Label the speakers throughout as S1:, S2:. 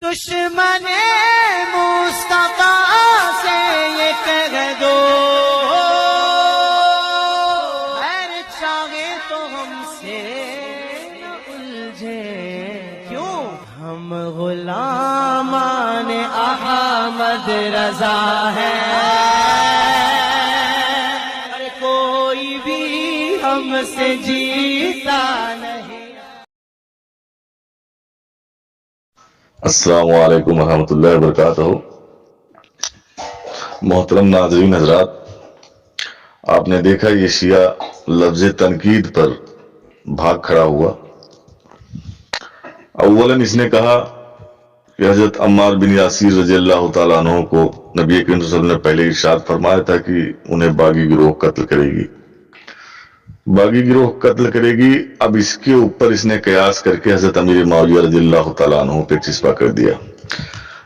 S1: دشمن مصطفیٰ سے یہ کہہ دو خیر چاہے تو ہم سے نہ الجھے، کیوں ہم غلامان احمد رضا ہیں، کوئی بھی ہم سے جیتا نہیں۔
S2: السلام علیکم ورحمۃ اللہ وبرکاتہ۔ محترم ناظرین حضرات، آپ نے دیکھا یہ شیعہ لفظ تنقید پر بھاگ کھڑا ہوا۔ اولاً اس نے کہا کہ حضرت عمار بن یاسر رضی اللہ تعالیٰ عنہ کو نبی کریم صلی اللہ علیہ وسلم نے پہلے ارشاد فرمایا تھا کہ انہیں باغی گروہ قتل کرے گی، باغی گروہ قتل کرے گی۔ اب اس کے اوپر اس نے قیاس کر کے حضرت امیر معاویہ رضی اللہ تعالیٰ عنہ پہ چسپا کر دیا،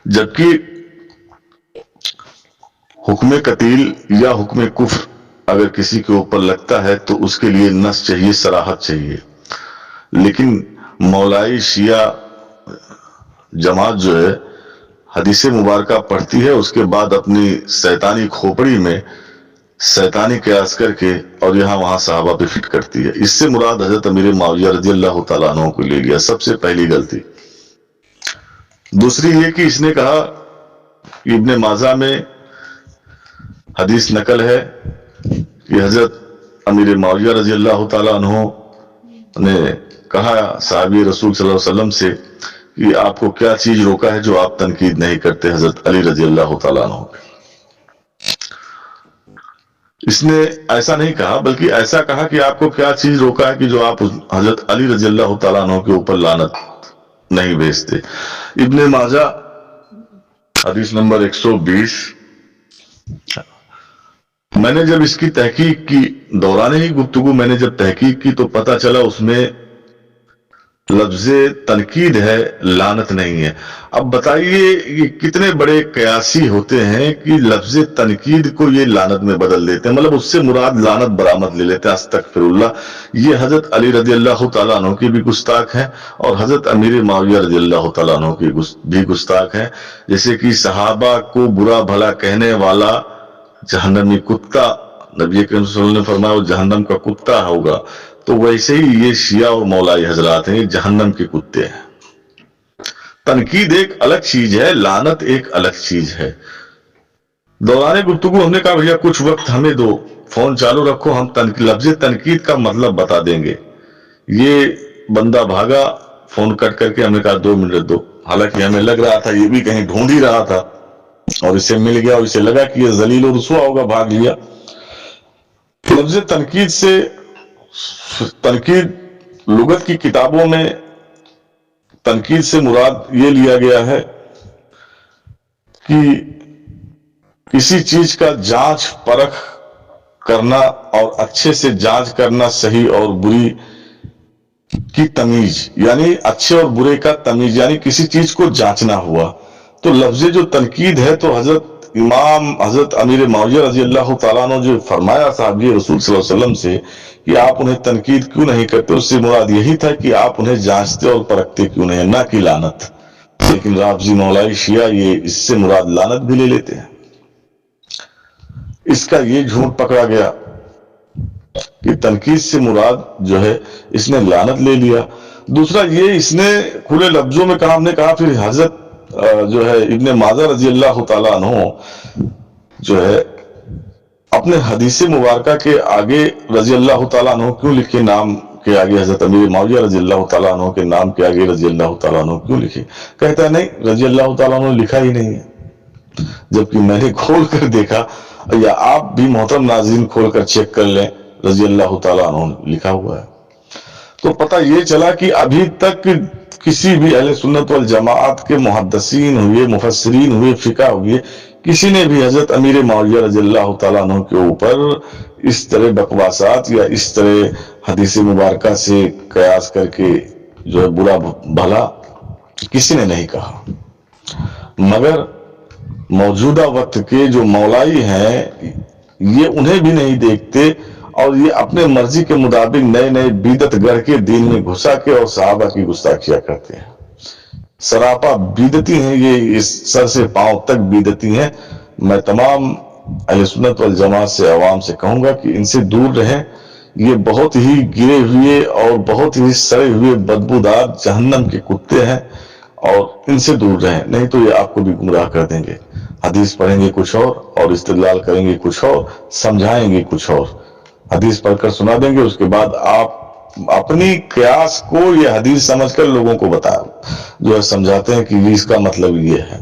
S2: جبکہ حکم قتل یا حکم کفر اگر کسی کے اوپر لگتا ہے تو اس کے لیے نص چاہیے، صراحت چاہیے، لیکن مولائی شیعہ جماعت جو ہے حدیث مبارکہ پڑھتی ہے، اس کے بعد اپنی شیطانی کھوپڑی میں شیطانی قیاس کر کے اور یہاں وہاں صحابہ پہ فٹ کرتی ہے۔ اس سے مراد حضرت امیر معاویہ رضی اللہ تعالیٰ عنہ کو لے لیا، سب سے پہلی غلطی۔ دوسری یہ کہ اس نے کہا کہ ابن ماجہ میں حدیث نقل ہے کہ حضرت امیر معاویہ رضی اللہ تعالیٰ عنہ نے کہا صحابی رسول صلی اللہ علیہ وسلم سے کہ آپ کو کیا چیز روکا ہے جو آپ تنقید نہیں کرتے حضرت علی رضی اللہ تعالیٰ عنہ پہ۔ اس نے ایسا نہیں کہا بلکہ ایسا کہا کہ آپ کو کیا چیز روکا ہے کہ جو آپ حضرت علی رضی اللہ تعالیٰ عنہ کے اوپر لعنت نہیں بھیجتے۔ ابن ماجہ حدیث نمبر 120۔ میں نے جب اس کی تحقیق کی، دوران ہی گفتگو میں نے جب تحقیق کی تو پتہ چلا اس میں لفظ تنقید ہے، لعنت نہیں ہے۔ اب بتائیے یہ کتنے بڑے قیاسی ہوتے ہیں کہ لفظ تنقید کو یہ لعنت میں بدل دیتے ہیں، مطلب اس سے مراد لعنت برآمد لے لیتے ہیں۔ استغفر اللہ، یہ حضرت علی رضی اللہ تعالیٰ عنہ کی بھی گستاخ ہیں اور حضرت امیر معاویہ رضی اللہ تعالیٰ عنہ کی بھی گستاخ ہیں۔ جیسے کہ صحابہ کو برا بھلا کہنے والا جہنمی کتا، نبی کریم صلی اللہ علیہ وسلم نے فرمایا وہ جہنم کا کتا ہوگا، تو ویسے ہی یہ شیعہ اور مولائی حضرات ہیں، یہ جہنم کے کتے ہیں۔ تنقید ایک الگ چیز ہے، لعنت ایک الگ چیز ہے۔ دوران گفتگو ہم نے کہا بھیا کچھ وقت ہمیں دو، فون چالو رکھو، ہم لفظ تنقید کا مطلب بتا دیں گے۔ یہ بندہ بھاگا، فون کٹ کر کے ہم نے کہا 2 منٹ دو، حالانکہ ہمیں لگ رہا تھا یہ بھی کہیں ڈھونڈ ہی رہا تھا اور اسے مل گیا اور اسے لگا کہ یہ ذلیل و رسوا ہوگا، بھاگ لیا۔ لفظ تنقید سے، تنقید لغت کی کتابوں میں تنقید سے مراد یہ لیا گیا ہے کہ کسی چیز کا جانچ پرکھ کرنا اور اچھے سے جانچ کرنا، صحیح اور بری کی تمیز، یعنی اچھے اور برے کا تمیز، یعنی کسی چیز کو جانچنا ہوا۔ تو لفظ جو تنقید ہے تو حضرت امیر معاویہ رضی اللہ تعالیٰ عنہ جو فرمایا صحابی رسول صلی اللہ علیہ وسلم سے کہ آپ انہیں تنقید کیوں نہیں کرتے، اس سے مراد یہی تھا کہ آپ انہیں جانچتے اور پرکھتے کیوں نہیں، نہ کہ لعنت۔ لیکن رافضی مولائی شیعہ یہ اس سے مراد لعنت بھی لے لیتے ہیں۔ اس کا یہ جھوٹ پکڑا گیا کہ تنقید سے مراد جو ہے اس نے لعنت لے لیا۔ دوسرا یہ اس نے کھلے لفظوں میں کہا، ہم نے کہا پھر حضرت جو ہے ابن ماجہ رضی اللہ تعالیٰ عنہ جو ہے اپنے حدیث مبارکہ کے آگے رضی اللہ تعالیٰ عنہ کیوں لکھے، نام کے آگے حضرت امیر معاویہ رضی اللہ تعالیٰ عنہ کے نام کے آگے رضی اللہ تعالیٰ عنہ کیوں لکھے؟ کہتا ہے نہیں رضی اللہ تعالیٰ عنہ لکھا ہی نہیں ہے، جبکہ میں نے کھول کر دیکھا، یا آپ بھی محترم ناظرین کھول کر چیک کر لیں، رضی اللہ تعالیٰ عنہ لکھا ہوا ہے۔ تو پتہ یہ چلا کہ ابھی تک کسی بھی اہل سنت والجماعت کے محدثین ہوئے، مفسرین ہوئے، فقہ ہوئے، کسی نے بھی حضرت امیر معاویہ رضی اللہ تعالیٰ عنہ کے اوپر اس طرح بکواسات یا اس طرح حدیث مبارکہ سے قیاس کر کے جو ہے برا بھلا کسی نے نہیں کہا، مگر موجودہ وقت کے جو مولائی ہیں یہ انہیں بھی نہیں دیکھتے اور یہ اپنے مرضی کے مطابق نئے نئے بدعت گڑھ کے دین میں گھسا کے اور صحابہ کی گستاخیاں کرتے ہیں۔ सरापा बिदती हैं, ये इस सर से पांव तक बिदती हैं। मैं तमाम अहले सुन्नत वल जमात से, अवाम से कहूंगा कि इनसे दूर रहें। ये बहुत ही गिरे हुए और बहुत ही सड़े हुए बदबूदार जहन्नम के कुत्ते हैं, और इनसे दूर रहें, नहीं तो ये आपको भी गुमराह कर देंगे। हदीस पढ़ेंगे कुछ और इस्तेदलाल करेंगे कुछ और, समझाएंगे कुछ और। हदीस पढ़कर सुना देंगे, उसके बाद आप अपनी क्यास को ये हदीस समझकर लोगों को बता जो है समझाते हैं कि ये इसका मतलब ये है।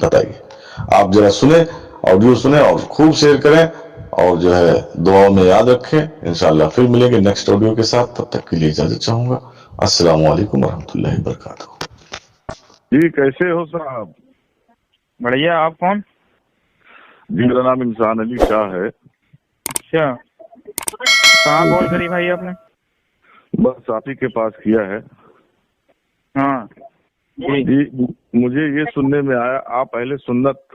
S2: बताइए, आप जरा सुने, ऑडियो सुने और खूब शेयर करें, और जो है दुआओं में याद रखें। इंशाअल्लाह फिर मिलेंगे नेक्स्ट ऑडियो के साथ, तब तक के लिए इजाजत चाहूंगा। अस्सलाम वालेकुम रहमतुल्लाहि व बरकातहू।
S3: जी कैसे हो साहब?
S4: बढ़िया। आप कौन?
S3: जी मेरा नाम इंसान अली शाह है।
S4: अच्छा, कहाँ कॉल करी भाई आपने?
S3: बस आप ही के पास किया है।
S4: हाँ जी।
S3: जी मुझे ये सुनने में आया आप पहले सुन्नत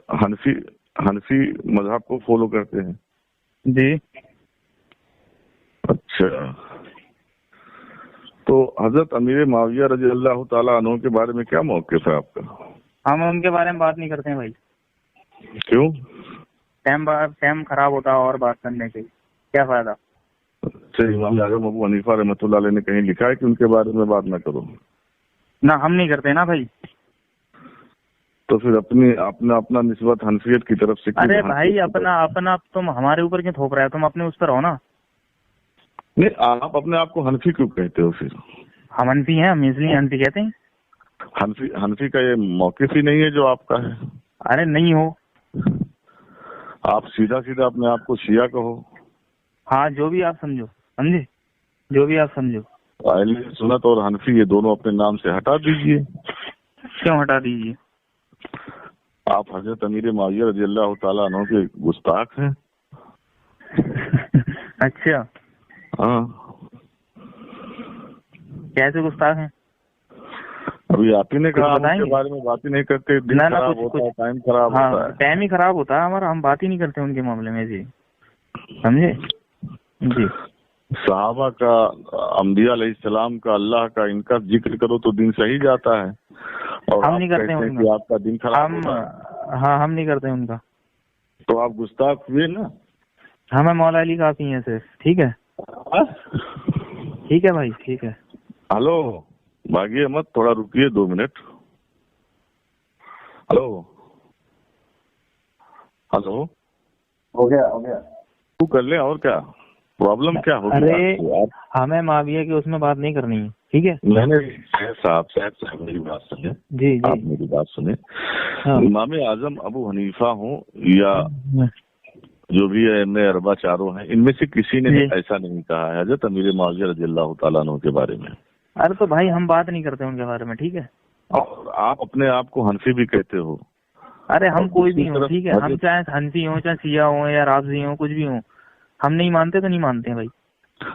S3: हनफी मजहब को फॉलो करते हैं।
S4: जी
S3: अच्छा, तो हजरत अमीर माविया रजी अल्लाह ताला अन्हु के बारे में क्या मौक़िफ़ है आपका?
S4: हम उनके बारे में बात नहीं करते हैं भाई।
S3: क्यों?
S4: टाइम खराब होता है और बात करने से क्या फायदा?
S3: अच्छा, इमाम आज़म अबू हनीफा रहमतुल्लाह अलैह ने कहीं लिखा है कि उनके बारे में बात ना करो?
S4: ना, हम नहीं करते ना भाई।
S3: तो फिर अपना निस्बत हनफियत की तरफ से क्यों?
S4: अरे भाई अपना तुम हमारे ऊपर क्यों थोप रहे हो? तुम अपने उस पर रहो ना।
S3: नहीं, आप अपने आप को हनफी क्यों कहते हो फिर?
S4: हम हनफी हैं, हम इसलिए हनफी कहते हैं।
S3: हनफी का ये मौक़िफ़ ही नहीं है जो आपका है।
S4: अरे नहीं हो,
S3: आप सीधा अपने आप को शिया कहो।
S4: हाँ जो भी आप समझो, समझे, जो भी आप समझो।
S3: अहले सुन्नत और हनफी ये दोनों अपने नाम से हटा दीजिए।
S4: क्यों हटा दीजिए?
S3: आप हजरत अमीर माविया रज़ी अल्लाह ताला अन्हु के गुस्ताख हैं।
S4: अच्छा,
S3: हाँ,
S4: कैसे गुस्ताख हैं?
S3: अभी आप ही ने कहा हम
S4: बताएंगे?
S3: उनके बारे में बात ही नहीं करते। दिन
S4: ना,
S3: खराब
S4: कुछ
S3: होता है, टाइम खराब होता
S4: हाँ,
S3: है।
S4: टाइम ही खराब होता है हमारा, हम बात ही नहीं करते उनके मामले में जी, समझे जी।
S3: सहाबा का, अंबिया अलैहिस्सलाम का, अल्लाह का, इनका जिक्र करो तो दिन सही जाता है, और
S4: हम
S3: आप
S4: नहीं करते
S3: कहते हैं
S4: उनका।
S3: कि आपका दिन खराब होता है।
S4: हाँ, हम नहीं करते उनका।
S3: तो आप गुस्ताख हुए ना।
S4: हमें मौला अली काफी है सिर्फ। ठीक है, ठीक है भाई, ठीक है।
S3: हेलो, भागिए मत, थोड़ा रुकिए 2 मिनट। हेलो
S5: हो गया
S3: तू कर ले, और क्या प्रॉब्लम क्या होगी?
S4: अरे
S3: आपको?
S4: हमें माविया की उसमें बात नहीं करनी है, ठीक है?
S3: मैंने साहब मेरी बात सुने।
S4: जी
S3: आप
S4: जी।
S3: मेरी बात सुने।
S4: हाँ।
S3: इमाम आजम अबू हनीफा हो या जो भी है इनमें अरबा चारों हैं, इनमें से किसी ने
S4: जी।
S3: ऐसा नहीं कहा है हजरत अमीर माविया रज़ी अल्लाह ताला अन्हु के बारे में।
S4: अरे तो भाई हम बात नहीं करते उनके बारे में, ठीक है?
S3: और आप अपने आप को हनफी भी कहते हो।
S4: अरे हम कोई भी
S3: दूसरी
S4: हो,
S3: तरफ
S4: ठीक है? हम
S3: हजरत-
S4: चाहे हनफी हो, चाहे शिया हो, या राफजी हो, कुछ भी हो, हम नहीं मानते तो नहीं मानते हैं भाई।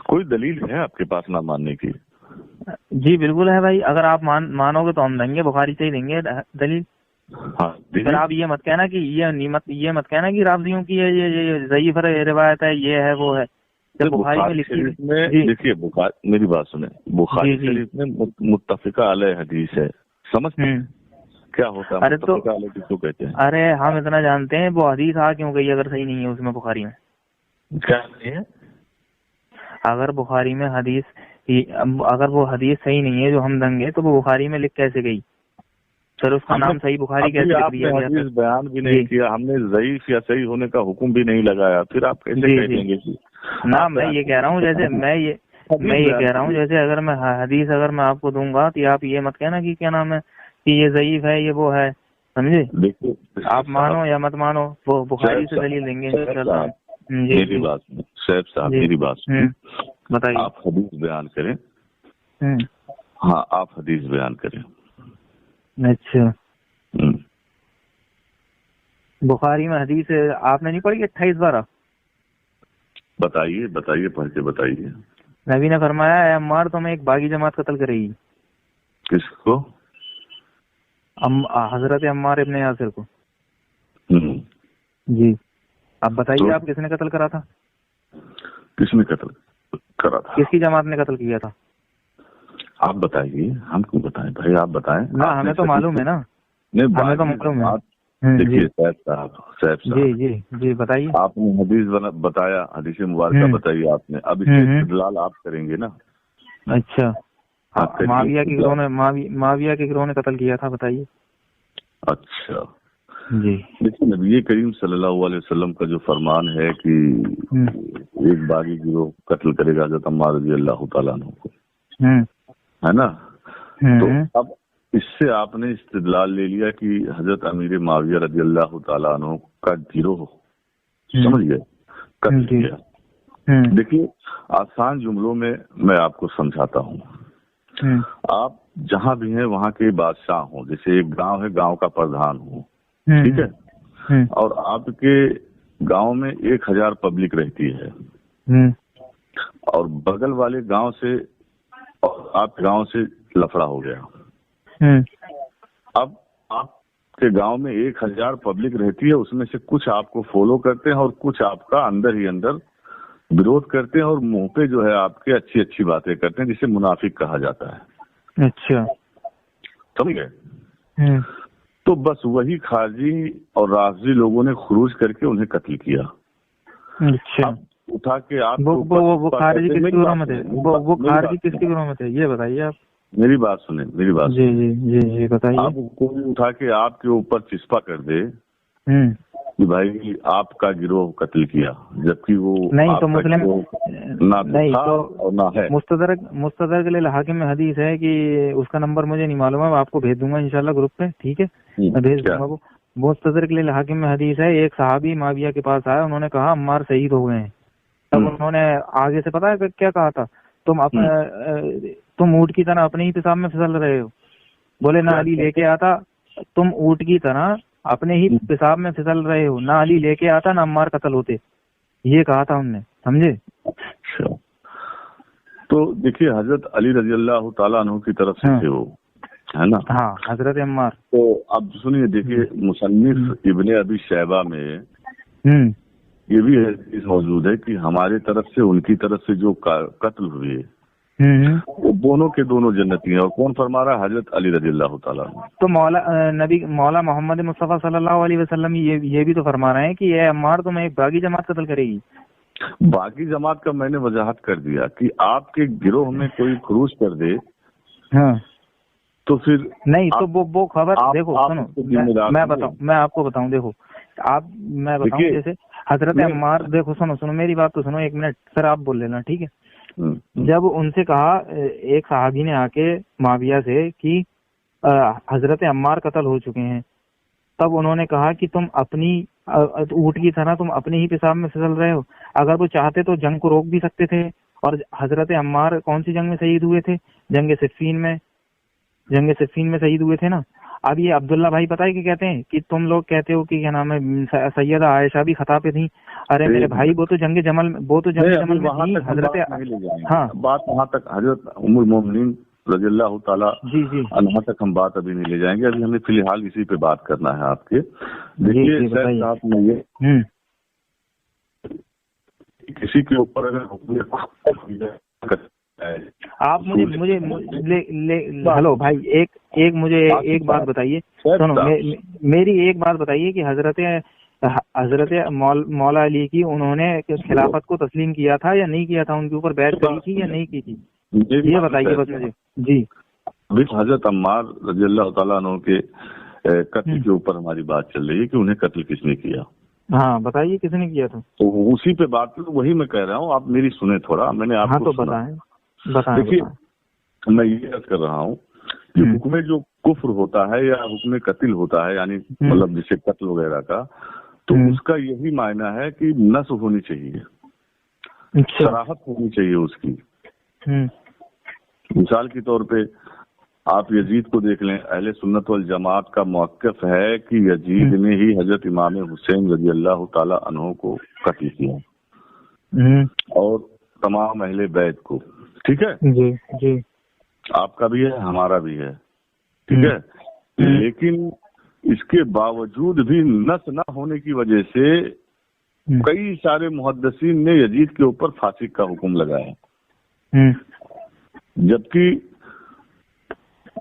S3: कोई दलील है आपके पास ना मानने की?
S4: जी बिल्कुल है भाई। अगर आप मानोगे तो हम देंगे, बुखारी से ही देंगे दलील।
S3: हाँ,
S4: फिर आप ये मत कहना कि ये मत कहना कि राफजियों की ये ज़ईफ रिवायत है, ये है वो है। जब बुखारी में लिखी
S3: शरीफ में
S4: जी।
S3: देखिए, मेरी बात सुने, बुखारी
S4: जी, जी।
S3: शरीफ में मुत्तफिका अलैह हदीस है, समझ क्या होता है?
S4: अरे तो-
S3: मुत्तफिका अलैह किसको कहते हैं?
S4: अरे हम इतना जानते हैं, वो हदीस आ क्यों गई अगर सही नहीं है उसमें बुखारी में?
S3: क्या नहीं है?
S4: अगर बुखारी में अगर वो हदीस सही नहीं है जो हम देंगे, तो वो बुखारी में लिख कैसे गई? फिर उसका नाम सही बुखारी कैसे लिख दिया गया?
S3: हदीस बयान भी नहीं
S4: जी।
S3: किया हमने, ज़ईफ या सही होने का हुक्म भी नहीं लगाया, फिर आप कैसे
S4: जी,
S3: कह
S4: जी।
S3: देंगे कि
S4: ना, मैं ये कह रहा हूँ, जैसे मैं ये कह रहा हूँ, जैसे अगर मैं हदीस अगर मैं आपको दूंगा तो आप ये मत कहना कि क्या नाम है कि ये ज़ईफ है, ये वो है, समझे?
S3: देखिए,
S4: आप मानो या मत मानो, वो बुखारी से दलील देंगे इंशाल्लाह। जी
S3: मेरी
S4: जी।
S3: बात सुनिए, सैयद साहब
S4: जी।
S3: मेरी बात सुनिए।
S4: बताइए।
S3: आप हदीस बयान करें।
S4: हम्म,
S3: हाँ, आप हदीस बयान करें।
S4: अच्छा,
S3: हम्म।
S4: बुखारी में हदीस आपने नहीं पढ़ी 28-12?
S3: बताइए पढ़ के बताइए।
S4: नबी ने फरमाया, है अम्मार तुम्हें एक बागी जमात कत्ल करेगी।
S3: किसको?
S4: हजरत अम्मार इब्ने यासिर को।
S3: हम्म।
S4: जी। अब बताइए
S3: तो?
S4: आप किसने कत्ल करा था?
S3: किसने कत्ल करा था?
S4: किसकी जमात ने कत्ल किया था?
S3: आप बताइए, हम क्यों बताएं भाई, आप बताएं।
S4: ना हमें तो मालूम है ना,
S3: नहीं
S4: हमें तो मालूम है।
S3: देखिए
S4: जी
S3: साहब
S4: जी जी जी बताइए।
S3: आपने हदीस बताया, हदीस मुबारक बताइए आपने, अब इससे इस्तेदलाल आप करेंगे ना।
S4: अच्छा,
S3: आप करिए।
S4: माविया के गिरोह ने कत्ल किया था, बताइए।
S3: अच्छा
S4: जी
S3: देखिए, नबी करीम सल्लल्लाहु अलैहि वसल्लम का जो फरमान है कि एक बागी गिरोह कत्ल करेगा हज़रत अम्मार रज़ी अल्लाह तआला अन्हु को, है ना। तो अब इससे आपने इस्तिदलाल ले लिया कि हजरत अमीर माविया रज़ी अल्लाह तआला अन्हु का गिरोह, समझ गए, कत्ल किया। देखिए आसान जुमलों में मैं आपको समझाता हूँ। आप जहाँ भी हैं वहाँ के बादशाह हो, जैसे एक गांव है, गांव का प्रधान हो, ठीक है, और आपके गांव में 1000 पब्लिक रहती है, और बगल वाले गांव से और आपके गांव से लफड़ा हो गया। अब आपके गांव में 1000 पब्लिक रहती है, उसमें से कुछ आपको फॉलो करते हैं और कुछ आपका अंदर ही अंदर विरोध करते हैं और मुंह पे जो है आपके अच्छी अच्छी बातें करते हैं, जिसे मुनाफिक कहा जाता है।
S4: अच्छा,
S3: समझ गए। तो बस वही खारजी और राफजी लोगों ने खुरूज करके उन्हें कत्ल किया।
S4: अच्छा,
S3: उठा के आप
S4: वो खारजी किसके गिरोह में थे? वो खारजी किसके गिरोह में थे, ये बताइए आप।
S3: मेरी बात सुने, मेरी बात
S4: जी जी जी जी बताइए।
S3: आप कोई उठा के आपके ऊपर चिस्पा कर दे कि भाई आपका गिरोह कत्ल किया, जबकि वो
S4: नहीं तो मुस्लिम
S3: ना
S4: नहीं
S3: था
S4: तो
S3: और ना है।
S4: मुस्तदरक लिल हाकिम में हदीस है कि उसका नंबर मुझे नहीं मालूम है, आपको भेज दूंगा इंशाल्लाह ग्रुप पे, ठीक है, मैं भेज दूंगा। वो मुस्तदरक लिल हाकिम में हदीस है, एक सहाबी माविया के पास आया, उन्होंने कहा अम्मार शहीद हो गए हैं। तब उन्होंने आगे से पता है क्या कहा था, तुम ऊँट की तरह अपने ही पेशाब में फिसल रहे हो। बोले ना अली लेके आता, तुम ऊँट की तरह अपने ही पेशाब में फिसल रहे हो, ना अली लेके आता ना अम्मार कत्ल होते, ये कहा था उनने, समझे।
S3: अच्छा, तो देखिए हजरत अली रजी अल्लाह तआला अन्हु की तरफ से थे वो, है ना।
S4: हाँ, हजरत अम्मार।
S3: तो अब सुनिए, देखिए मुसन्निफ इब्ने अबी शैबा में ये भी हदीस मौजूद है कि हमारे तरफ से उनकी तरफ से जो कत्ल हुए वो दोनों के दोनों जन्नती हैं। और कौन फरमा रहा है? हजरत अली रज़ी अल्लाह तआला।
S4: तो मौला मोहम्मद मुस्तफा सल्लल्लाहु अलैहि वसल्लम ये भी तो फरमा रहे हैं कि ये अम्मार तुम्हें एक बागी जमात कत्ल करेगी।
S3: बागी जमात का मैंने वजाहत कर दिया कि आपके गिरोह में कोई खुरूज कर दे,
S4: हाँ,
S3: तो फिर
S4: नहीं तो वो खबर देखो, सुनो, मैं आपको बताऊं, देखो मैं बताऊं, जैसे हजरत अम्मार, देखो सुनो मेरी बात तो सुनो, एक मिनट, फिर आप बोल लेना, ठीक है। जब उनसे कहा, एक सहाबी ने आके माविया से कि हजरत अम्मार कत्ल हो चुके हैं, तब उन्होंने कहा कि तुम अपनी ऊँट की तरह तुम अपने ही पेशाब में फिसल रहे हो। अगर वो चाहते तो जंग को रोक भी सकते थे। और हजरत अम्मार कौन सी जंग में शहीद हुए थे? जंग सिफ़ीन में शहीद हुए थे ना। अब ये अब्दुल्ला भाई पता है कि कहते हैं कि तुम लोग कहते हो कि क्या नाम है, सैयदा आयशा भी खता पे थी। अरे मेरे भाई, वो तो जंग जमल में थी हजरत। हाँ,
S3: बात वहाँ तक हजरत उम्मुल मोमिनीन रज़ी अल्लाह तआला
S4: जी
S3: अन्हा तक हम बात अभी नहीं ले जाएंगे। अभी हमें फिलहाल इसी पे बात करना है आपके। देखिए आपने ये किसी के ऊपर अगर
S4: आप मुझे हेलो भाई, एक मुझे एक बात बताइए, सुनो, मेरी एक बात बताइए कि हजरत मौला अली की उन्होंने खिलाफत को तस्लीम किया था या नहीं किया था? उनके ऊपर बैत करी थी या नहीं की थी? ये बताइए बस मुझे। जी,
S3: हजरत अम्मार रज़ी अल्लाह तआला अन्हु के कत्ल के ऊपर हमारी बात चल रही है कि उन्हें कत्ल किसने किया।
S4: हाँ, बताइए किसने किया था।
S3: तो उसी पे बात करो, वही मैं कह रहा हूँ, आप मेरी सुने थोड़ा, मैंने आपको।
S4: हाँ, तो बताएं।
S3: देखिए, मैं ये अर्ज कर रहा हूँ कि हुक्म जो कुफ्र होता है या हुक्म कत्ल होता है, यानी मतलब जिसे कत्ल वगैरह का, तो उसका यही मायना है कि नस्ल होनी चाहिए, सराहत होनी चाहिए उसकी। मिसाल के तौर पे आप यजीद को देख लें, अहले सुन्नत वल जमात का मौक़िफ़ है कि यजीद ने ही हजरत इमाम हुसैन रज़ी अल्लाह तआला अन्हु को कत्ल किया और तमाम अहले बैत को, ठीक है
S4: जी जी,
S3: आपका भी है, हमारा भी है, ठीक है। लेकिन इसके बावजूद भी नस न होने की वजह से कई सारे मुहद्दिसीन ने यजीद के ऊपर फांसी का हुक्म लगाया, जबकि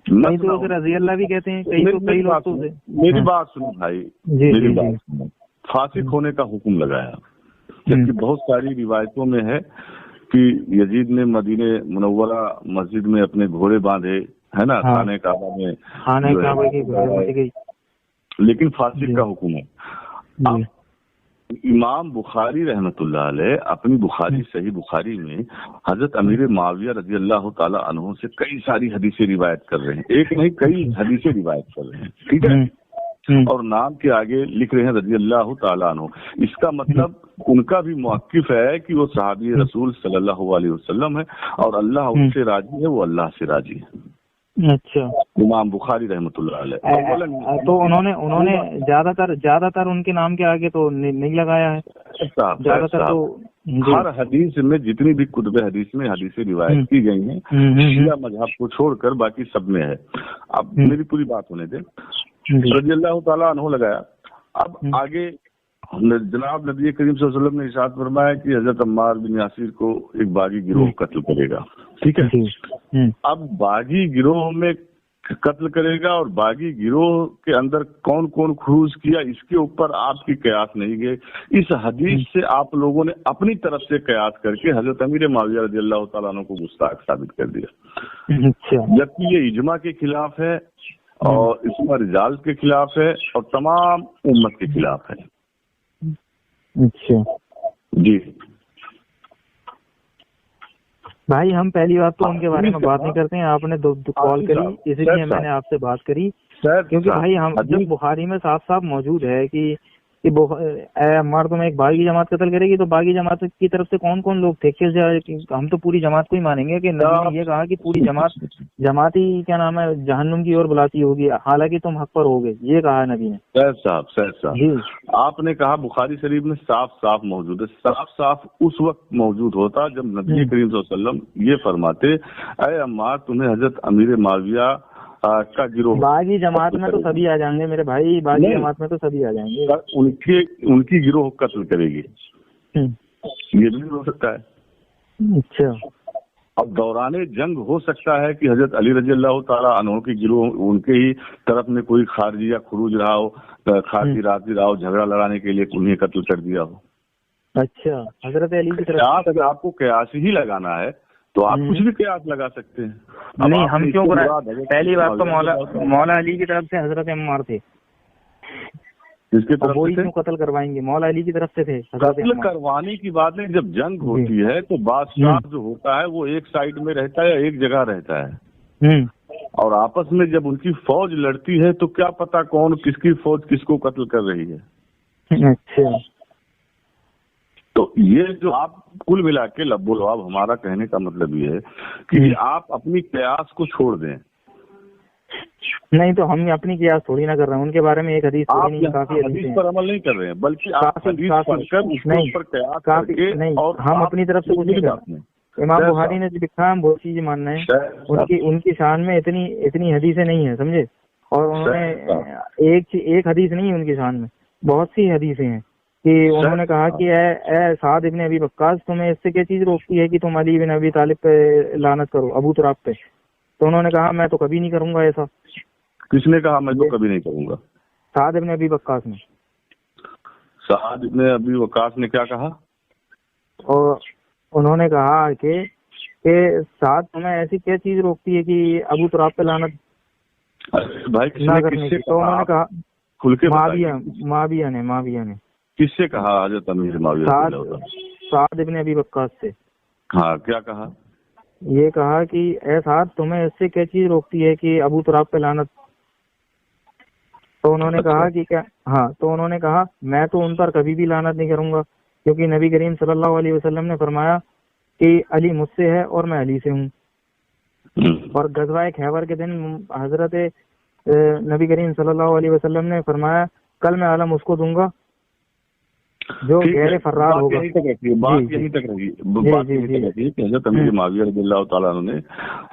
S4: कई तो उसे रजी अल्लाह भी कहते हैं, कई लोग तो उसे।
S3: मेरी बात सुनो भाई, मेरी बात सुनो। फासिक होने का हुक्म लगाया, जबकि बहुत सारी रिवायतों में है कि यजीद ने मदीने मुनव्वरा मस्जिद में अपने घोड़े बांधे, है ना, खाने काबा में, लेकिन फासिक का हुक्म है। अब इमाम बुखारी रहमतुल्लाह अलैह अपनी बुखारी सही बुखारी में हजरत अमीर माविया रजी अल्लाह ताला अन्हु से कई सारी हदीसें रिवायत कर रहे हैं, एक नहीं कई हदीसें रिवायत कर रहे हैं, ठीक है, और नाम के आगे लिख रहे हैं रजी अल्लाह ताला अन्हु। इसका मतलब उनका भी मौकिफ है कि वो सहाबी रसूल सल्लल्लाहु अलैहि वसल्लम है और अल्लाह उनसे राजी है, वो अल्लाह से राजी है।
S4: अच्छा,
S3: इमाम बुखारी रहमतुल्लाह अलैह।
S4: तो उन्होंने ज्यादातर उनके नाम के आगे तो नहीं लगाया है, ज्यादातर तो
S3: हर हदीस में जितनी भी कुतुब हदीस में हदीसें रिवायत की गई हैं शिया मजहब को छोड़कर बाकी सब में है। अब मेरी पूरी बात होने दे, रज़ी अल्लाह ताला अन्हु लगाया। अब आगे जनाब नबी करीम सल्लल्लाहु अलैहि वसल्लम ने इरशाद फरमाया कि हजरत अम्मार बिन यासिर को एक बागी गिरोह कत्ल करेगा, ठीक है। अब बागी गिरोह में कत्ल करेगा और बागी गिरोह के अंदर कौन कौन खुरूज किया, इसके ऊपर आपकी कयास नहीं गए। इस हदीस से आप लोगों ने अपनी तरफ से कयास करके हजरत अमीर माविया रज़ी अल्लाह ताला अन्हु को गुस्ताख साबित कर दिया, जबकि ये इजमा के खिलाफ है और इसमें रिजाल के खिलाफ है और तमाम उम्मत के खिलाफ है।
S4: अच्छा
S3: जी
S4: भाई, हम पहली बात तो उनके बारे में बात नहीं करते हैं, आपने दो कॉल करी इसीलिए मैंने आपसे बात करी, क्योंकि भाई हम जब बुखारी में साफ साफ मौजूद है कि अम्मार तुम्हें एक बागी जमात कत्ल करेगी, तो बागी जमात की तरफ से कौन कौन लोग थे, हम तो पूरी जमात को ही मानेंगे कि नबी ने ये कहा कि पूरी जमात ही क्या नाम है जहन्नुम की ओर बुलाती होगी, हालांकि तुम हक पर होगे, ये कहा है नबी ने।
S3: सैयद साहब आपने कहा बुखारी शरीफ में साफ साफ मौजूद है, साफ साफ उस वक्त मौजूद होता जब नबी करीम सल्लल्लाहु अलैहि वसल्लम ये फरमाते, अय अम्मार तुम्हें हजरत अमीर माविया का गिरोह।
S4: बागी जमात में तो सभी आ जाएंगे मेरे भाई, बागी जमात में तो सभी आ जाएंगे,
S3: उनकी गिरोह कत्ल करेगी, ये भी हो सकता है।
S4: अच्छा,
S3: अब दौराने जंग हो सकता है कि हजरत अली रजी अल्लाह ताला अन्हु की गिरोह उनके ही तरफ में कोई खारजी या खुरूज रहा हो, खारजी राजी रहा हो, झगड़ा लड़ाने के लिए उन्हें कत्ल कर दिया हो।
S4: अच्छा, हजरत अली की तरफ
S3: अगर आपको कयास ही लगाना है तो आप कुछ भी कयास लगा सकते हैं।
S4: नहीं, हम क्यों पहली बात तो मौला अली की तरफ से हजरत अम्मार थे,
S3: इसके तरफ
S4: वही क्यों कत्ल करवाएंगे, मौला अली की तरफ से थे।
S3: कत्ल करवाने की बात नहीं, जब जंग होती है तो बादशाह जो होता है वो एक साइड में रहता है, एक जगह रहता है, और आपस में जब उनकी फौज लड़ती है तो क्या पता कौन किसकी फौज किसको कत्ल कर रही है।
S4: अच्छा,
S3: तो ये जो आप कुल मिला के लब्बो लवाब, हमारा कहने का मतलब ये है कि आप अपनी कयास को छोड़ दें।
S4: नहीं तो हम अपनी कयास थोड़ी ना कर रहे हैं, उनके बारे में एक हदीस
S3: काफी हदीस पर अमल नहीं कर रहे हैं, बल्कि आप हदीस पढ़कर उसके ऊपर कयास करके,
S4: नहीं, और हम अपनी तरफ से कुछ नहीं कर रहे हैं। इमाम बुखारी ने जो लिखा हम बहुत चीजें मानना है, उनकी शान में इतनी हदीसें नहीं है, समझे, और उन्होंने एक हदीस नहीं है उनकी शान में, बहुत सी हदीसें हैं कि उन्होंने कहा कि ए साद इब्न अबी वक्कास, तुम्हें इससे क्या चीज रोकती है कि तुम अली बिन अबी तालिब पे लानत करो, अबू तुराब पे। तो उन्होंने कहा मैं तो कभी नहीं करूंगा ऐसा।
S3: किसने कहा मैं तो कभी नहीं करूंगा?
S4: साद इब्न अबी वक्कास ने।
S3: साद इब्न अबी वक्कास ने क्या कहा?
S4: और उन्होंने कहा कि साद तुम्हें ऐसी क्या चीज रोकती है कि अबू तुराब पे लानत
S3: भाई
S4: ना करने की। तो उन्होंने कहा
S3: खुल के
S4: माविया ने
S3: किससे कहा? हजरत अमीर माविया
S4: साद इब्न अबी वक्कास से।
S3: हाँ, क्या कहा?
S4: ये कहा कि ए साद तुम्हें इससे क्या चीज रोकती है कि अबू तुराब पे लानत। तो उन्होंने कहा कि क्या, हाँ, तो उन्होंने कहा मैं तो उन पर कभी भी लानत नहीं करूंगा, क्योंकि नबी करीम सल्लल्लाहु अलैहि वसल्लम ने फरमाया कि अली मुझसे है और मैं अली से हूँ। और गज़वाए खैबर के दिन हजरत नबी करीम सल्लल्लाहु अलैहि वसल्लम ने फरमाया कल मैं आलम उसको दूंगा जो गैर फर्रार होगा।
S3: बात यहीं तक रही कि हजरत अमीर माविया रज़ियल्लाहु ताला अन्हु ने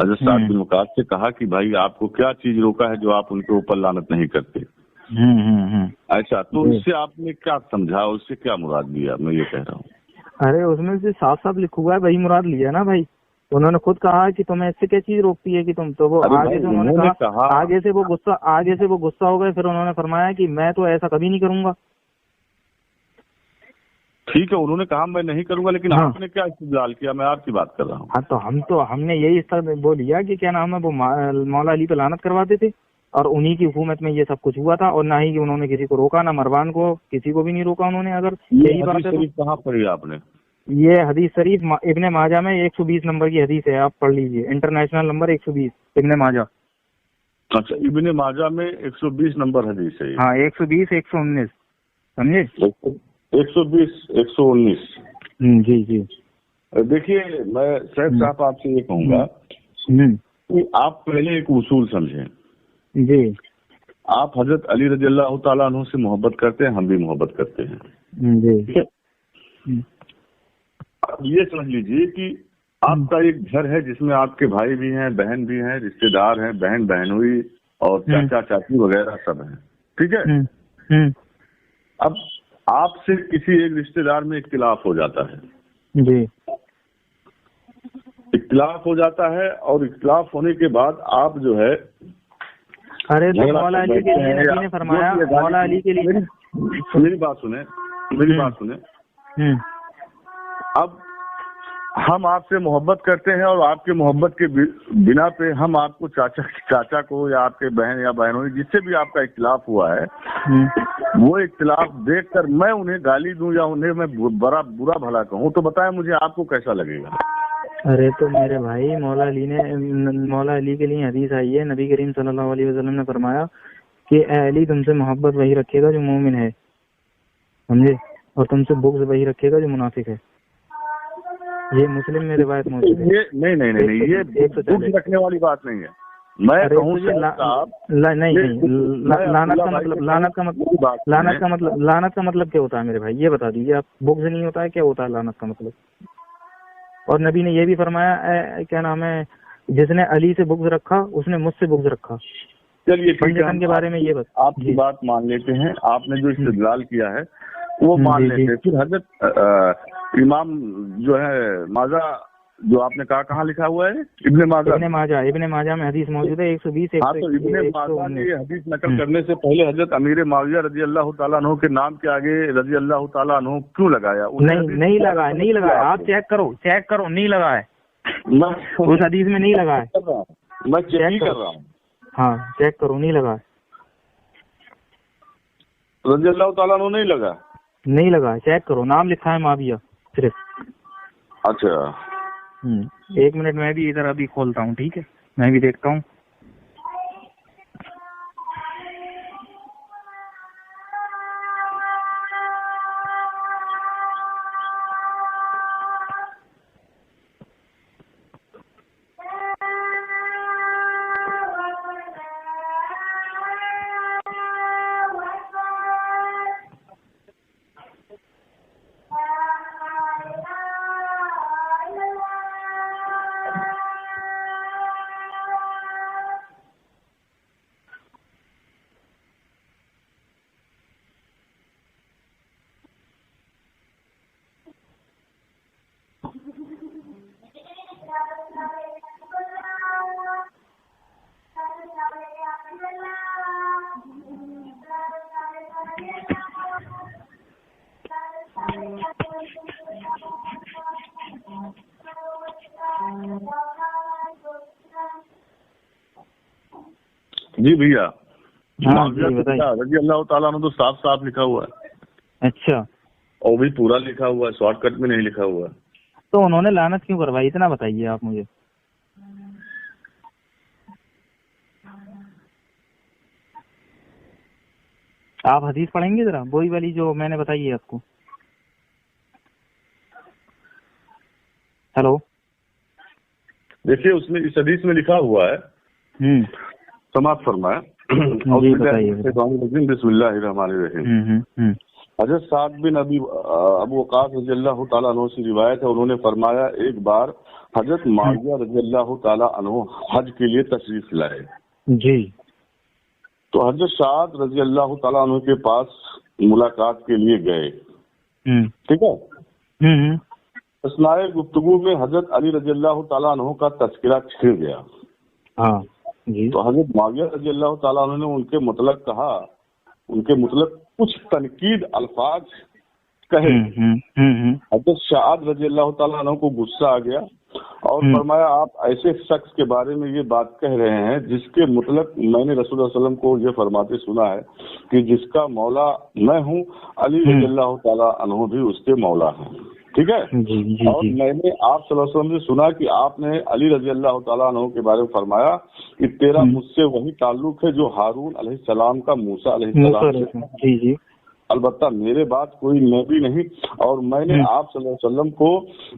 S3: हजरत साद बिन वक़ास से कहा कि भाई आपको क्या चीज रोका है जो आप उनके ऊपर लानत नहीं करते। अच्छा, तो इससे आपने क्या समझा, उससे क्या मुराद लिया? मैं ये कह रहा हूँ।
S4: अरे उसमें से साफ साफ लिखा हुआ है, वही मुराद लिया ना भाई। उन्होंने खुद कहा कि तुम्हें इससे क्या चीज रोकती है कि तुम, तो वो आगे से उन्होंने कहा, आगे से वो गुस्सा हो गए, फिर उन्होंने फरमाया कि मैं तो ऐसा कभी नहीं करूंगा।
S3: ठीक है, उन्होंने कहा मैं नहीं करूंगा, लेकिन
S4: हाँ।
S3: आपने क्या इस्तेमाल किया, मैं आपकी बात कर रहा हूँ।
S4: हाँ, तो हमने यही वो लिया कि क्या नाम है, वो मौला अली पे लानत करवाते थे और उन्हीं की हुकूमत में ये सब कुछ हुआ था, और ना ही कि उन्होंने किसी को रोका, ना मरवान को, किसी को भी नहीं रोका उन्होंने। अगर यही बात है तो
S3: कहाँ पढ़ी आपने?
S4: ये हदीस शरीफ इब्ने माजा में 120 नंबर की हदीस है, आप पढ़ लीजिए, इंटरनेशनल नंबर 120 इब्ने माजा।
S3: अच्छा, इब्ने माजा में 120 नंबर हदीस है।
S4: हाँ, 120 119 समझे,
S3: 120 119।
S4: जी जी।
S3: देखिए, मैं सैयद साहब आपसे ये कहूँगा कि आप पहले एक उसूल समझें
S4: जी।
S3: आप हजरत अली रजी अल्लाह ताला अन्हु से मोहब्बत करते हैं, हम भी मोहब्बत करते हैं
S4: जी।
S3: आप ये समझ लीजिए कि आपका एक घर है जिसमें आपके भाई भी हैं, बहन भी हैं, रिश्तेदार हैं, बहन बहनोई और चाचा चाची वगैरह सब हैं, ठीक है। अब आपसे किसी एक रिश्तेदार में इख्तिलाफ हो जाता है
S4: जी,
S3: इख्तिलाफ हो जाता है, और इख्तिलाफ होने के बाद आप जो है,
S4: अरे तो मौला अली के लिए नबी ने फरमाया, मौला अली के लिए,
S3: मेरी बात सुने। अब हम आपसे मोहब्बत करते हैं और आपके मोहब्बत के बिना पे हम आपको चाचा को या आपके बहन या बहनों जिससे भी आपका इख्तिलाफ हुआ है, वो इख्तिलाफ देखकर मैं उन्हें गाली दूं या उन्हें मैं बुरा भला कहूं, तो बताएं मुझे आपको कैसा लगेगा?
S4: अरे तो मेरे भाई, मौला अली के लिए हदीस आई है, नबी करीम सल्लल्लाहु अलैहि वसल्लम ने फरमाया कि ए अली, तुमसे मोहब्बत वही रखेगा जो मोमिन है, समझे, और तुमसे बुग़्ज़ वही रखेगा जो मुनाफिक है। ये मुस्लिम में रिवायत मौजूद है।
S3: ये नहीं, ये बुग़्ज़ रखने वाली बात नहीं है। मैं कहूँ
S4: लानत का मतलब क्या होता है मेरे भाई, ये बता दीजिए आप। बुग़्ज़ नहीं होता है, क्या होता है लानत का मतलब? और नबी ने ये भी फरमाया, क्या नाम है, जिसने अली से बुग़्ज़ रखा उसने मुझसे बुग़्ज़ रखा।
S3: चलिए ठीक है,
S4: के बारे में ये
S3: आपकी बात मान लेते हैं, आपने जो इस्तेदलाल किया है वो मान लेते हैं। फिर हजरत इमाम जो है माजा, जो आपने कहाँ लिखा हुआ है, इब्ने माजा में हदीस मौजूद है 120। हाँ, तो इब्ने माजा ने हदीस नकल करने से पहले हजरत अमीर माविया रजी अल्लाह ताला अन्हु के नाम के आगे रजी अल्लाह ताला अन्हु क्यों लगाया?
S4: नहीं लगाया। आप चेक करो, नहीं लगा है, उस हदीस में नहीं लगा है।
S3: मैं चेक ही कर रहा हूँ।
S4: हाँ, चेक करो, नहीं लगा है,
S3: रजी अल्लाह ताला अन्हु नहीं लगा है, चेक करो, नाम लिखा है माविया सिर्फ। अच्छा,
S4: 1 मिनट, मैं भी इधर अभी खोलता हूँ, ठीक है, मैं भी देखता हूँ।
S3: जी भैया,
S4: हाँ जी बताइए।
S3: रजी अल्लाह ताला अन्हु तो साफ लिखा हुआ है।
S4: अच्छा,
S3: और भी पूरा लिखा हुआ है, शॉर्टकट में नहीं लिखा हुआ है।
S4: तो उन्होंने लानत क्यों करवाई, इतना बताइए आप मुझे। आप हदीस पढ़ेंगे जरा, वही वाली जो मैंने बताई है आपको। हेलो,
S3: देखिए उसमें इस हदीस में लिखा हुआ है, समाप्त फरमाया, बिस्मिल्लाहिर्रहमानिर्रहीम। हजरत साद बिन अबू वक़ास रज़ी अल्लाह ताला अन्हु से रिवायत है, उन्होंने फरमाया एक बार हजरत माविया रज़ी अल्लाह ताला अन्हु हज के लिए तशरीफ लाए
S4: जी।
S3: तो हजरत साद रज़ी अल्लाह ताला अन्हु के पास मुलाकात के लिए गए, ठीक है। असनाए गुफ्तगू में हजरत अली रजी अल्लाह तआला अन्हु का तस्करा छिड़ गया।
S4: हाँ जी।
S3: तो हजरत मुआविया रजी अल्लाह तआला अन्हु ने उनके मतलब कहा, उनके मतलब कुछ तनकीद अल्फाज कहे। हजरत शाद रजी अल्लाह तआला अन्हु को गुस्सा आ गया और फरमाया, आप ऐसे शख्स के बारे में ये बात कह रहे हैं जिसके मतलब मैंने रसूल सल्लल्लाहु अलैहि वसल्लम को ये फरमाते सुना है कि जिसका मौला मैं हूँ, अली रजी अल्लाह तआला अन्हु भी उसके मौला हैं। ठीक है। और मैंने आप सल्लल्लाहु अलैहि वसल्लम से सुना कि आपने अली रजी अल्लाह तआला अन्हु के बारे में फरमाया कि तेरा मुझसे वही ताल्लुक है जो हारून अलैहिस्सलाम का मूसा अलैहिस्सलाम से।
S4: जी।
S3: अलबत्ता मेरे बाद कोई नबी नहीं। और मैंने आप सल्लल्लाहु अलैहि वसल्लम को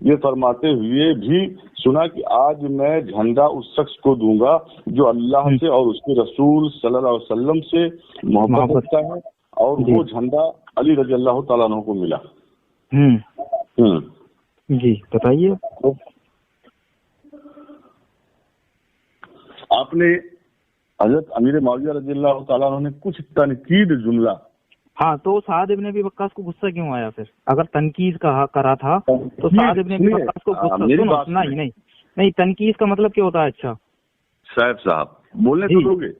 S3: ये फरमाते हुए भी सुना कि आज मैं झंडा उस शख्स को दूंगा जो अल्लाह से और उसके रसूल सल्लल्लाहु अलैहि वसल्लम से मोहब्बत रखता है, और वो झंडा अली रजी अल्लाह तआला अन्हु को मिला।
S4: जी बताइए।
S3: आपने हजरत अमीर मुआविया रजी अल्लाह तआला अन्हु ने कुछ तनकीद जुमला।
S4: हाँ, तो साद इब्न अबी वक्कास को गुस्सा क्यों आया फिर? अगर तनकीद करा था तो साद इब्न अबी वक्कास को गुस्सा नहीं, तनकीद का मतलब क्या होता है? अच्छा
S3: साहब साहब बोलने तो दोगे?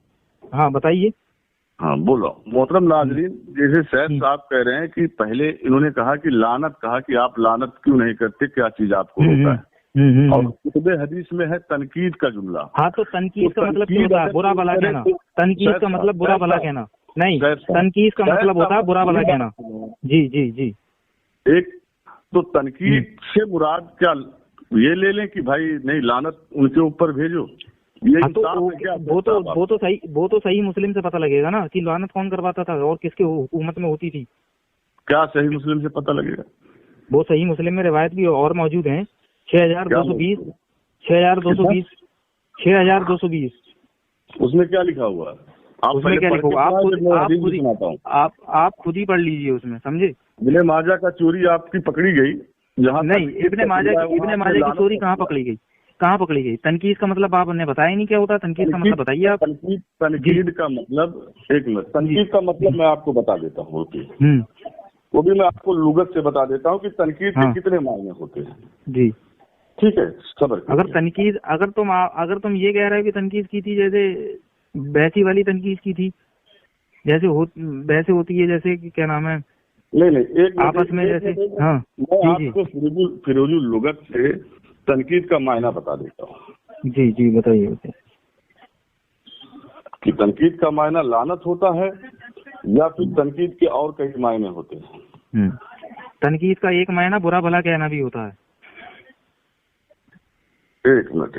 S4: हाँ बताइए।
S3: हाँ बोलो। मोहतरम नाजरीन, जैसे सैयद साहब कह रहे हैं कि पहले इन्होंने कहा कि लानत, कहा कि आप लानत क्यों नहीं करते, क्या चीज आपको होता है, और कुतुबे हदीस में है तनकीद का जुमला।
S4: हाँ, तो तनकीद का मतलब क्या होता है? बुरा भला कहना। तनकीद का मतलब बुरा भला कहना नहीं, तनकीद का मतलब होता है बुरा भला कहना। जी।
S3: एक तो तनकीद से मुराद क्या ये ले लें कि भाई नहीं लानत उनके ऊपर भेजो,
S4: हाँ, तो वो तो सही मुस्लिम से पता लगेगा ना कि लानत कौन करवाता था और किसके हुकूमत में होती थी।
S3: क्या सही मुस्लिम से पता लगेगा?
S4: वो सही मुस्लिम में रिवायत भी और मौजूद है। 6220
S3: उसमें क्या लिखा हुआ है?
S4: उसमें क्या लिखा हुआ? आप खुद ही पढ़ लीजिए उसमें, समझे।
S3: इब्ने माजा का चोरी आपकी पकड़ी गई, जहाँ
S4: नहीं, इब्ने माजा की चोरी कहाँ पकड़ी गई? तनकीद का मतलब आपने बताया नहीं क्या होता है? तनकीद का मतलब बताइए आप।
S3: तनकीद का मतलब, एक मिनट, तनकीद का मतलब मैं आपको बता देता हूँ, वो भी मैं आपको लुगत से बता देता हूँ कि तनकीद के कितने मायने होते हैं। जी ठीक है, सबर।
S4: अगर तुम ये कह रहे हो कि तनकीद की थी जैसे बैसी वाली तनकीद की थी, वैसे होती है जैसे कि क्या नाम है,
S3: नहीं एक
S4: आपस में जैसे। हाँ
S3: मैं आपको फिरोजुल लुगत से तनकीद का मायना बता देता हूँ।
S4: जी बताइए।
S3: कि तनकीद का मायना लानत होता है या फिर तनकीद के और कई मायने होते हैं?
S4: तनकीद का एक मायना बुरा भला कहना भी होता है।
S3: एक मिनट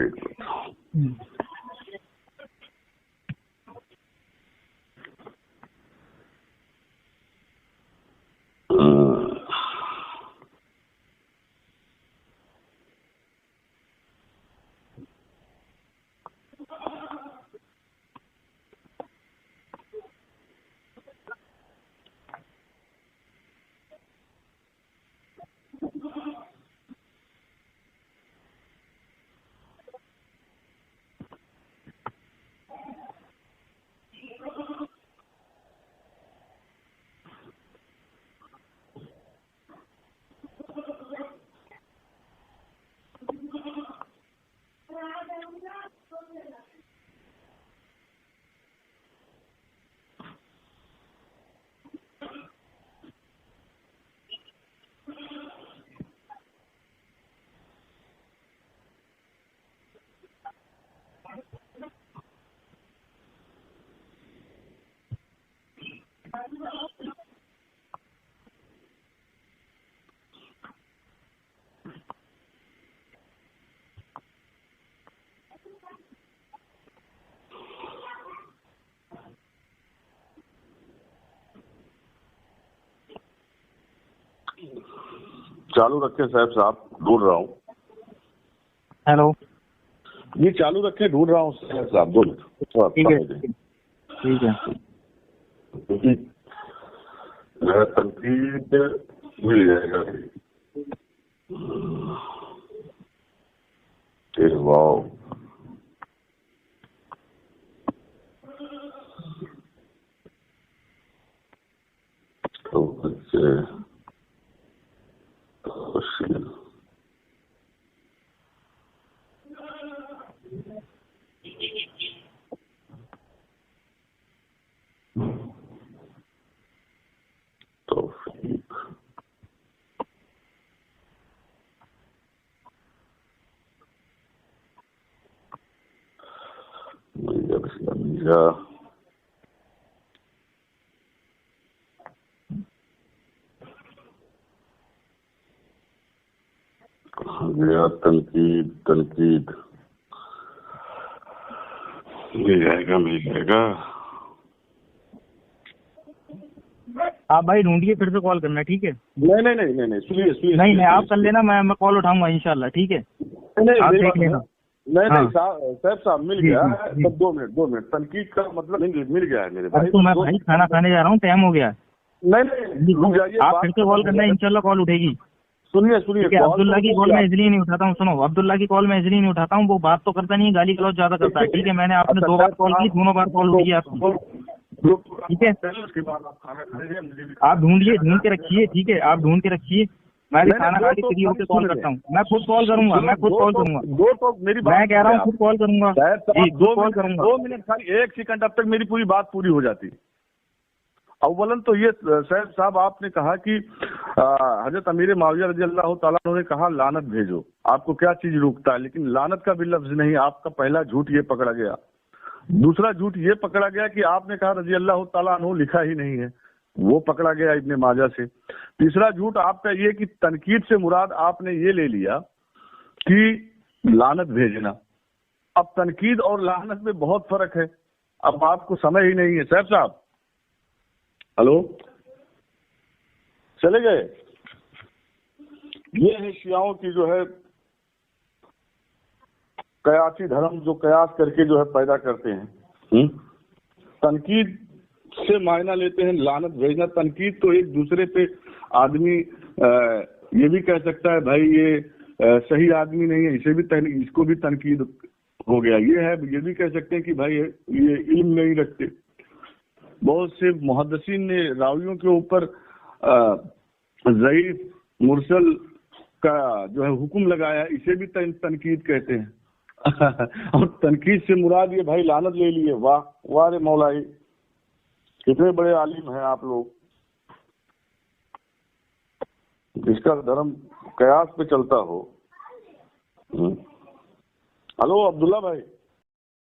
S3: चालू रखे साहब, ढूंढ रहा हूँ।
S4: हेलो
S3: ये चालू रखे, ढूंढ रहा हूँ साहब, 2 मिनट।
S4: ठीक है।
S3: तनकीद मिल जाएगा। वाह, तो बच्चे گیا تنقید مل جائے گا
S4: آپ بھائی ڈھونڈیے پھر سے کال کرنا ٹھیک ہے.
S3: نہیں سنیے
S4: نہیں آپ کر لینا میں کال اٹھاؤں گا انشاءاللہ ٹھیک ہے. آپ دیکھ لینا.
S3: نہیں صاحب مل گیا. 2 منٹ تنقید کا مطلب مل گیا ہے میرے بھائی.
S4: تو میں بھائی کھانا کھانے جا رہا ہوں ٹائم ہو گیا.
S3: نہیں
S4: آپ پھر سے کال کرنا انشاءاللہ کال اٹھے گی.
S3: سنیے
S4: عبداللہ کی کال میں اس لیے نہیں اٹھاتا ہوں. سنو عبداللہ کی کال میں اس لیے نہیں اٹھاتا ہوں, وہ بات تو کرتا نہیں, گالی گلوچ زیادہ کرتا ہے ٹھیک ہے. میں نے آپ نے 2 بار کال کی, دونوں بار کال اٹھی آپ کی ٹھیک ہے. آپ ڈھونڈ کے رکھیے ٹھیک ہے, آپ ڈھونڈ کے رکھیے. میں بھی کھانا کھا کے فری ہو کے کال کرتا ہوں. میں خود کال کروں گا, میں کہہ رہا ہوں خود کال کروں گا.
S3: 2 منٹ خالی 1 سیکنڈ اب تک میری پوری بات پوری ہو جاتی. اولن تو یہ سیف صاحب آپ نے کہا کہ حضرت امیر معاویہ رضی اللہ تعالیٰ عنہ نے کہا لعنت بھیجو. آپ کو کیا چیز روکتا ہے, لیکن لعنت کا بھی لفظ نہیں. آپ کا پہلا جھوٹ یہ پکڑا گیا. دوسرا جھوٹ یہ پکڑا گیا کہ آپ نے کہا رضی اللہ تعالیٰ عنہ لکھا ہی نہیں ہے, وہ پکڑا گیا ابن ماجہ سے. تیسرا جھوٹ آپ کا یہ کہ تنقید سے مراد آپ نے یہ لے لیا کہ لعنت بھیجنا. اب تنقید اور لعنت میں بہت فرق ہے. اب آپ کو سمجھ ہی نہیں ہے. سیف صاحب ہلو چلے گئے. یہ ہے شیعوں کی جو ہے قیاسی دھرم, جو قیاس کر کے جو ہے پیدا کرتے ہیں. تنقید سے معنی لیتے ہیں لعنت بھیجنا. تنقید تو ایک دوسرے پہ آدمی یہ بھی کہہ سکتا ہے بھائی یہ صحیح آدمی نہیں ہے, اس کو بھی تنقید ہو گیا. یہ ہے یہ بھی کہہ سکتے ہیں کہ بھائی یہ علم نہیں رکھتے. بہت سے محدثین نے راویوں کے اوپر ضعیف مرسل کا جو ہے حکم لگایا, اسے بھی تنقید کہتے ہیں. اور تنقید سے مراد یہ بھائی لعنت لے لیے. واہ واہ رے مولائی, کتنے بڑے عالم ہیں آپ لوگ. جس کا دھرم قیاس پہ چلتا ہو. ہلو عبداللہ بھائی.